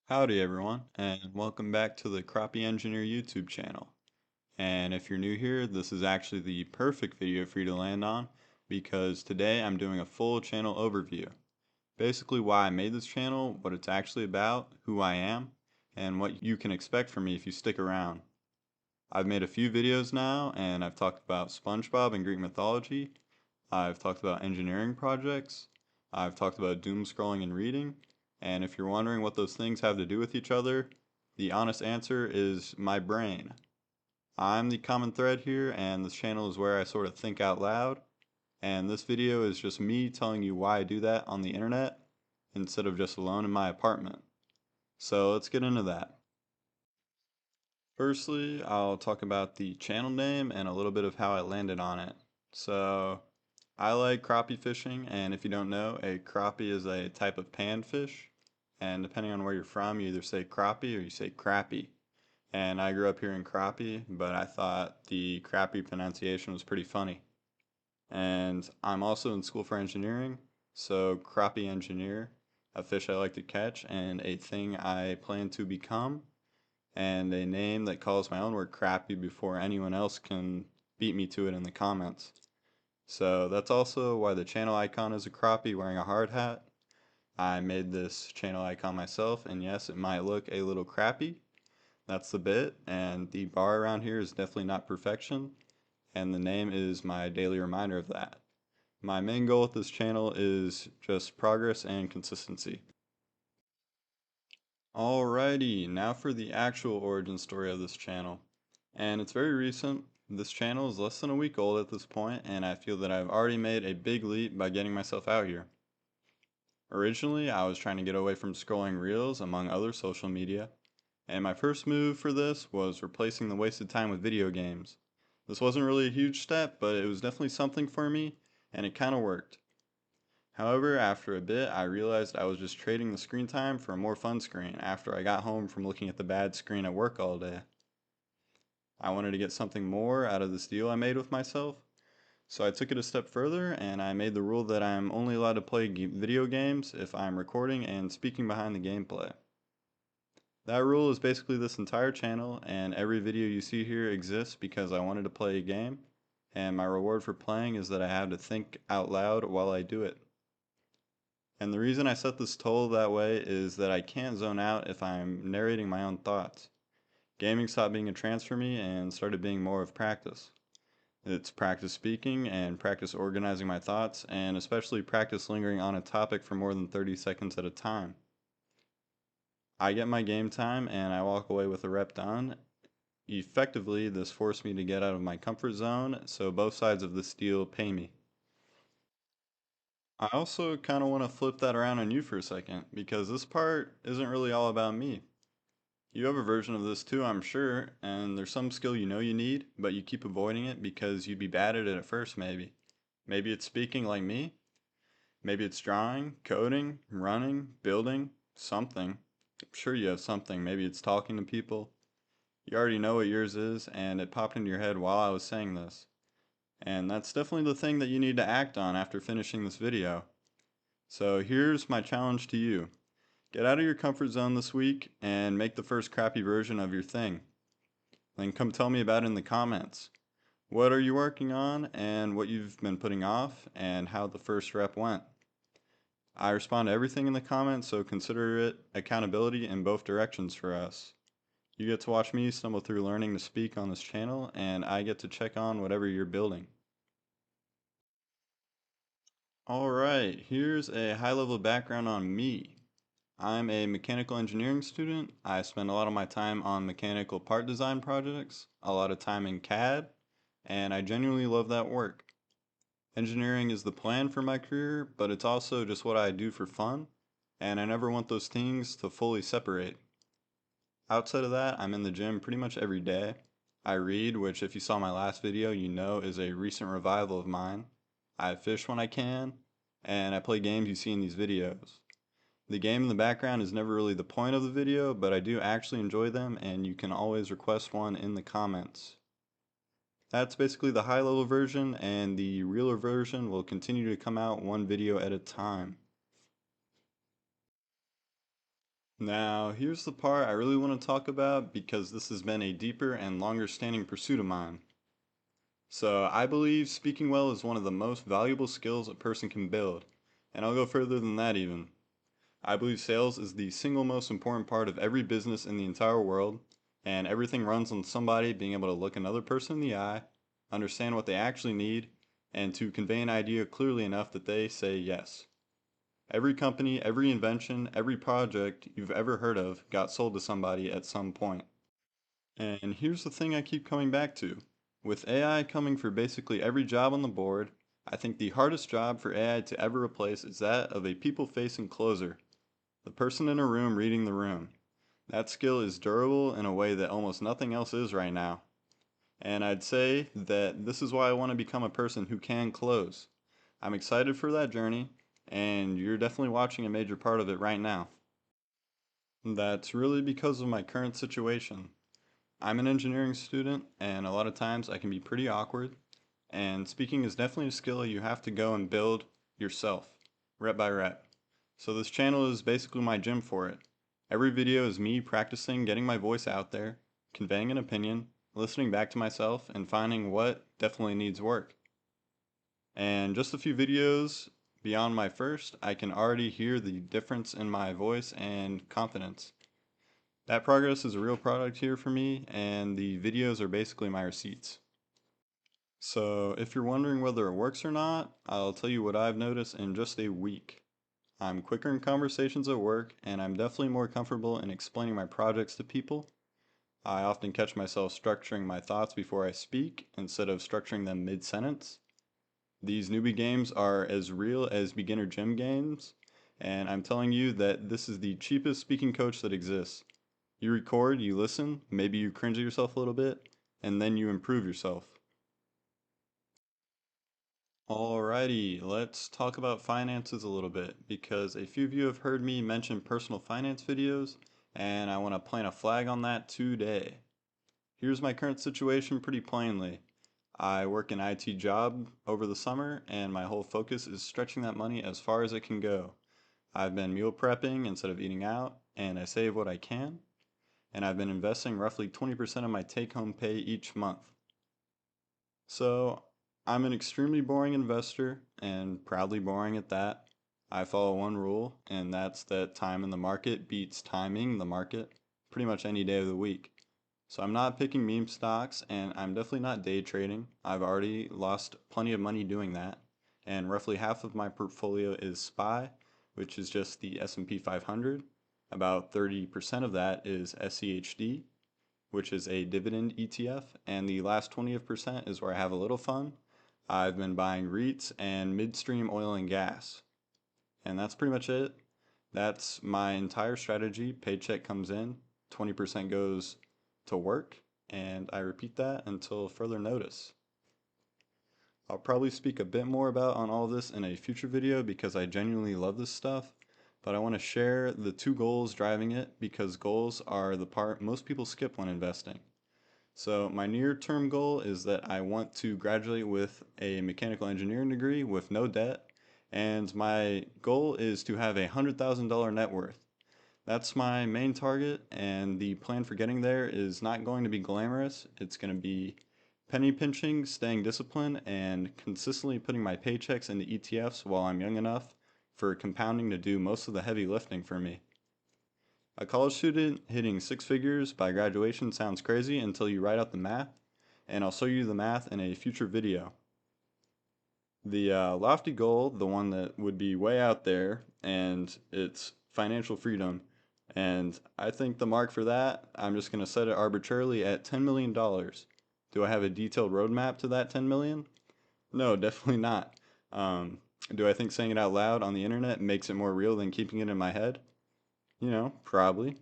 Howdy everyone, and welcome back to the Crappie Engineer YouTube channel. And if you're new here, this is actually the perfect video for you to land on because today I'm doing a full channel overview. Basically why I made this channel, what it's actually about, who I am, and what you can expect from me if you stick around. I've made a few videos now and I've talked about SpongeBob and Greek mythology. I've talked about engineering projects. I've talked about doom scrolling and reading. And if you're wondering what those things have to do with each other, the honest answer is my brain. I'm the common thread here, and this channel is where I sort of think out loud. And this video is just me telling you why I do that on the internet instead of just alone in my apartment. So let's get into that. Firstly, I'll talk about the channel name and a little bit of how I landed on it. So, I like crappie fishing, and if you don't know, a crappie is a type of panfish. And depending on where you're from, you either say crappie or you say crappie. And I grew up here in Crappie, but I thought the crappie pronunciation was pretty funny. And I'm also in school for engineering, so crappie engineer, a fish I like to catch, and a thing I plan to become, and a name that calls my own word crappy before anyone else can beat me to it in the comments. So that's also why the channel icon is a crappie wearing a hard hat. I made this channel icon myself, and yes, it might look a little crappy. That's the bit, and the bar around here is definitely not perfection, and the name is my daily reminder of that. My main goal with this channel is just progress and consistency. Alrighty, now for the actual origin story of this channel. And it's very recent. This channel is less than a week old at this point, and I feel that I've already made a big leap by getting myself out here. Originally, I was trying to get away from scrolling reels among other social media, and my first move for this was replacing the wasted time with video games. This wasn't really a huge step, but it was definitely something for me, and it kinda worked. However, after a bit, I realized I was just trading the screen time for a more fun screen after I got home from looking at the bad screen at work all day. I wanted to get something more out of this deal I made with myself, so I took it a step further and I made the rule that I'm only allowed to play video games if I'm recording and speaking behind the gameplay. That rule is basically this entire channel, and every video you see here exists because I wanted to play a game, and my reward for playing is that I have to think out loud while I do it. And the reason I set this toll that way is that I can't zone out if I'm narrating my own thoughts. Gaming stopped being a trance for me and started being more of practice. It's practice speaking and practice organizing my thoughts, and especially practice lingering on a topic for more than 30 seconds at a time. I get my game time and I walk away with a rep done. Effectively, this forced me to get out of my comfort zone, so both sides of this deal pay me. I also kind of want to flip that around on you for a second, because this part isn't really all about me. You have a version of this too, I'm sure, and there's some skill you know you need, but you keep avoiding it because you'd be bad at it at first maybe. Maybe it's speaking like me. Maybe it's drawing, coding, running, building, something. I'm sure you have something. Maybe it's talking to people. You already know what yours is, and it popped into your head while I was saying this. And that's definitely the thing that you need to act on after finishing this video. So here's my challenge to you. Get out of your comfort zone this week and make the first crappy version of your thing. Then come tell me about it in the comments. What are you working on and what you've been putting off and how the first rep went. I respond to everything in the comments, so consider it accountability in both directions for us. You get to watch me stumble through learning to speak on this channel, and I get to check on whatever you're building. Alright, here's a high-level background on me. I'm a mechanical engineering student. I spend a lot of my time on mechanical part design projects, a lot of time in CAD, and I genuinely love that work. Engineering is the plan for my career, but it's also just what I do for fun, and I never want those things to fully separate. Outside of that, I'm in the gym pretty much every day. I read, which if you saw my last video, you know is a recent revival of mine. I fish when I can, and I play games you see in these videos. The game in the background is never really the point of the video, but I do actually enjoy them, and you can always request one in the comments. That's basically the high level version, and the realer version will continue to come out one video at a time. Now, here's the part I really want to talk about because this has been a deeper and longer standing pursuit of mine. So, I believe speaking well is one of the most valuable skills a person can build, and I'll go further than that even. I believe sales is the single most important part of every business in the entire world, and everything runs on somebody being able to look another person in the eye, understand what they actually need, and to convey an idea clearly enough that they say yes. Every company, every invention, every project you've ever heard of got sold to somebody at some point. And here's the thing I keep coming back to. With AI coming for basically every job on the board, I think the hardest job for AI to ever replace is that of a people-facing closer, the person in a room reading the room. That skill is durable in a way that almost nothing else is right now. And I'd say that this is why I want to become a person who can close. I'm excited for that journey, and you're definitely watching a major part of it right now. That's really because of my current situation. I'm an engineering student, and a lot of times I can be pretty awkward, and speaking is definitely a skill you have to go and build yourself, rep by rep. So this channel is basically my gym for it. Every video is me practicing getting my voice out there, conveying an opinion, listening back to myself, and finding what definitely needs work. And just a few videos beyond my first, I can already hear the difference in my voice and confidence. That progress is a real product here for me, and the videos are basically my receipts. So, if you're wondering whether it works or not, I'll tell you what I've noticed in just a week. I'm quicker in conversations at work, and I'm definitely more comfortable in explaining my projects to people. I often catch myself structuring my thoughts before I speak instead of structuring them mid sentence. These newbie games are as real as beginner gym games, and I'm telling you that this is the cheapest speaking coach that exists. You record, you listen, maybe you cringe at yourself a little bit, and then you improve yourself. Alrighty, let's talk about finances a little bit because a few of you have heard me mention personal finance videos, and I want to plant a flag on that today. Here's my current situation pretty plainly. I work an IT job over the summer, and my whole focus is stretching that money as far as it can go. I've been meal prepping instead of eating out, and I save what I can, and I've been investing roughly 20% of my take home pay each month. So, I'm an extremely boring investor, and proudly boring at that. I follow one rule, and that's that time in the market beats timing the market pretty much any day of the week. So I'm not picking meme stocks, and I'm definitely not day trading. I've already lost plenty of money doing that, and roughly half of my portfolio is SPY, which is just the S&P 500. About 30% of that is SCHD, which is a dividend ETF, and the last 20% is where I have a little fun. I've been buying REITs and midstream oil and gas, and that's pretty much it. That's my entire strategy. Paycheck comes in, 20% goes to work, and I repeat that until further notice. I'll probably speak a bit more about on all this in a future video because I genuinely love this stuff, but I want to share the two goals driving it because goals are the part most people skip when investing. So my near-term goal is that I want to graduate with a mechanical engineering degree with no debt, and my goal is to have $100,000 net worth. That's my main target, and the plan for getting there is not going to be glamorous. It's going to be penny pinching, staying disciplined, and consistently putting my paychecks into ETFs while I'm young enough for compounding to do most of the heavy lifting for me. A college student hitting six figures by graduation sounds crazy until you write out the math, and I'll show you the math in a future video. The lofty goal, the one that would be way out there, and it's financial freedom. And I think the mark for that, I'm just going to set it arbitrarily at $10 million. Do I have a detailed roadmap to that 10 million? No, definitely not. Do I think saying it out loud on the internet makes it more real than keeping it in my head? Probably.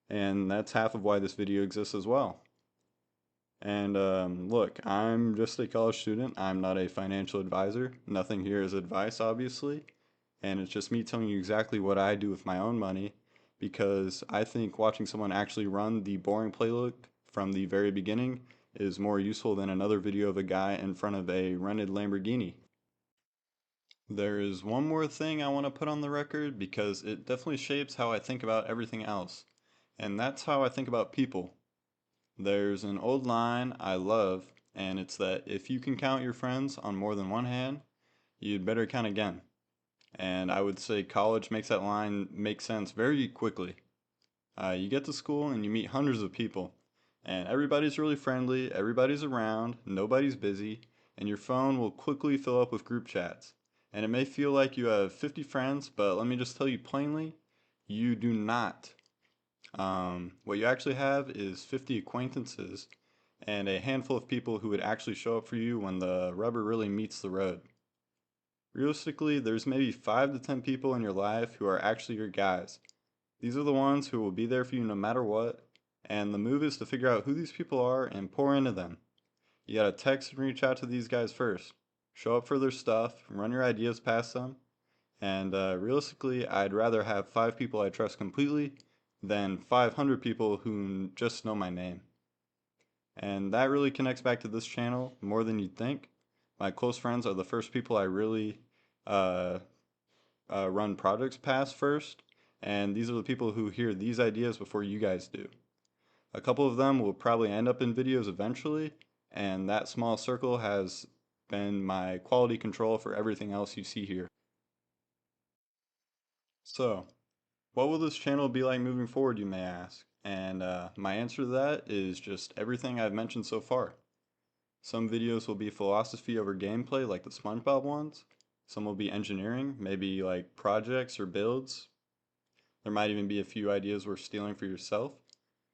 And that's half of why this video exists as well. And look, I'm just a college student. I'm not a financial advisor. Nothing here is advice, obviously. And it's just me telling you exactly what I do with my own money because I think watching someone actually run the boring playbook from the very beginning is more useful than another video of a guy in front of a rented Lamborghini. There is one more thing I want to put on the record because it definitely shapes how I think about everything else, and that's how I think about people. There's an old line I love, and it's that if you can count your friends on more than one hand, you'd better count again. And I would say college makes that line make sense very quickly. You get to school and you meet hundreds of people, and everybody's really friendly, everybody's around, nobody's busy, and your phone will quickly fill up with group chats. And it may feel like you have 50 friends, but let me just tell you plainly, you do not. What you actually have is 50 acquaintances and a handful of people who would actually show up for you when the rubber really meets the road. Realistically, there's maybe 5 to 10 people in your life who are actually your guys. These are the ones who will be there for you no matter what, and the move is to figure out who these people are and pour into them. You gotta text and reach out to these guys first. Show up for their stuff, run your ideas past them, and realistically, I'd rather have 5 people I trust completely than 500 people who just know my name. And that really connects back to this channel more than you'd think. My close friends are the first people I really uh, run projects past first, and these are the people who hear these ideas before you guys do. A couple of them will probably end up in videos eventually, and that small circle has been my quality control for everything else you see here. So, what will this channel be like moving forward, you may ask? And my answer to that is just everything I've mentioned so far. Some videos will be philosophy over gameplay, like the SpongeBob ones. Some will be engineering, maybe like projects or builds. There might even be a few ideas worth stealing for yourself.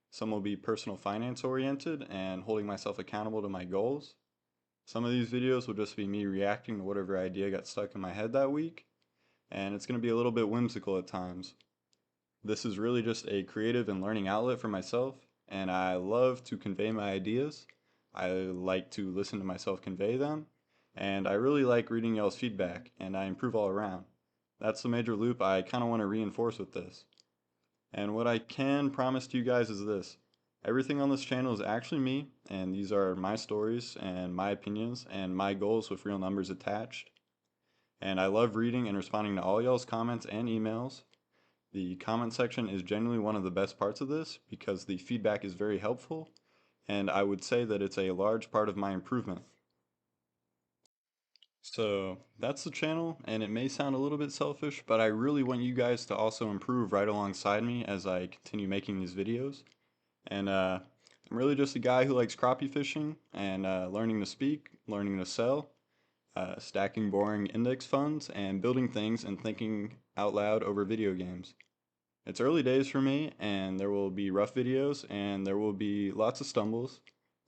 Some will be personal finance oriented and holding myself accountable to my goals. Some of these videos will just be me reacting to whatever idea got stuck in my head that week, and it's going to be a little bit whimsical at times. This is really just a creative and learning outlet for myself, and I love to convey my ideas. I like to listen to myself convey them, and I really like reading y'all's feedback, and I improve all around. That's the major loop I kind of want to reinforce with this. And what I can promise to you guys is this. Everything on this channel is actually me, and these are my stories and my opinions and my goals with real numbers attached. And I love reading and responding to all y'all's comments and emails. The comment section is generally one of the best parts of this because the feedback is very helpful, and I would say that it's a large part of my improvement. So that's the channel, and it may sound a little bit selfish, but I really want you guys to also improve right alongside me as I continue making these videos. And I'm really just a guy who likes crappie fishing and learning to speak, learning to sell, stacking boring index funds, and building things and thinking out loud over video games. It's early days for me, and there will be rough videos, and there will be lots of stumbles,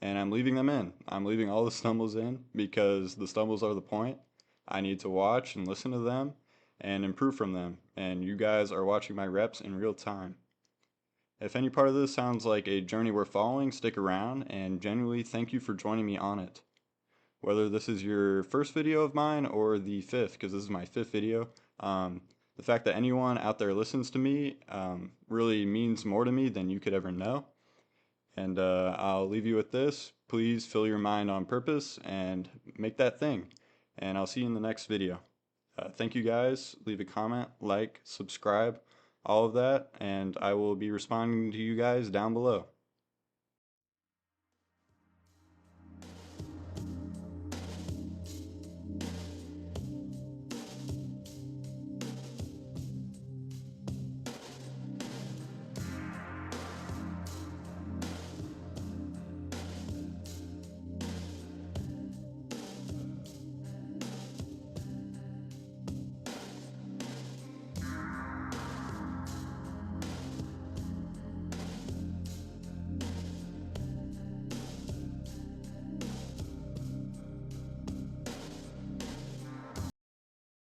and I'm leaving them in. I'm leaving all the stumbles in because the stumbles are the point. I need to watch and listen to them and improve from them, and you guys are watching my reps in real time. If any part of this sounds like a journey we're following, stick around, and genuinely thank you for joining me on it. Whether this is your first video of mine or the fifth, because this is my fifth video, the fact that anyone out there listens to me really means more to me than you could ever know. And I'll leave you with this. Please fill your mind on purpose and make that thing. And I'll see you in the next video. Thank you guys. Leave a comment, like, subscribe, all of that, and I will be responding to you guys down below.